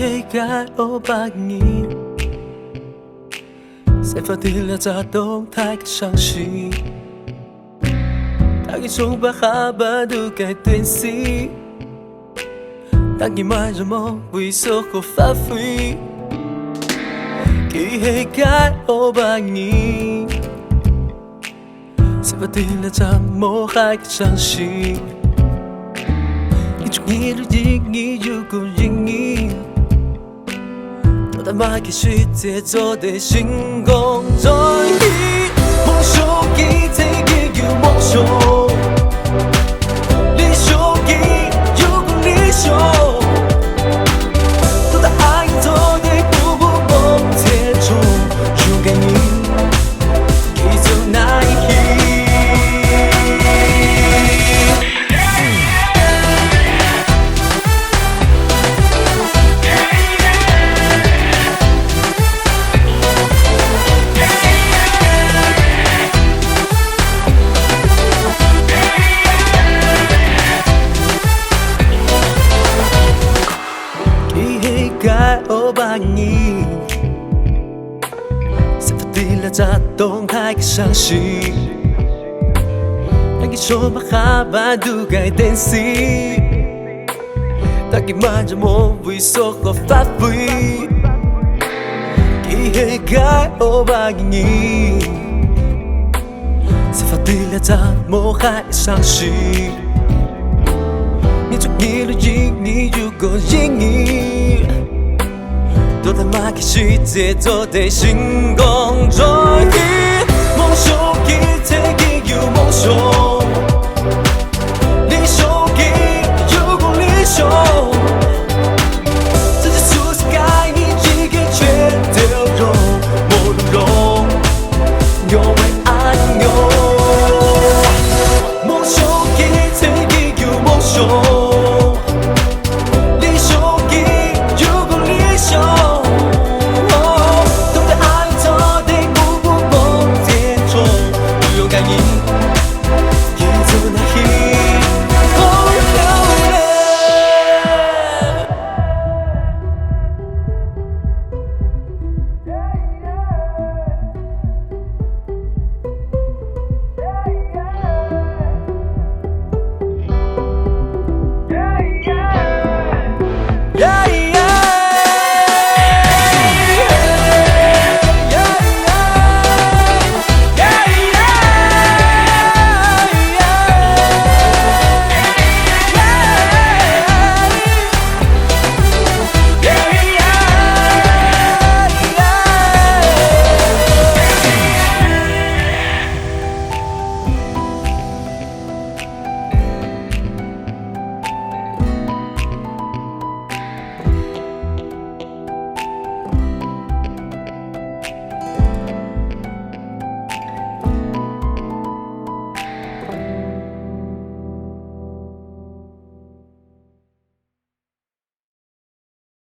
一个500年，散发的两张动态的伤心，当一种把哈巴都改变心，当一满人梦为所和发挥，一个500年，散发的两张梦还的伤心。 你的意义如果因你，我他妈给世界做的星空中意，梦想一定也有梦想，理想也有个理想，都在爱做的步步梦天中，勇敢你，一走那一天。 500年，散发的两张动态的伤心，当你说把哈巴都该担心，当你满着梦为所和发挥，一个500年，散发的两张梦还的伤心。 你做你的意义，如果因你，都他妈给世界做的星空中。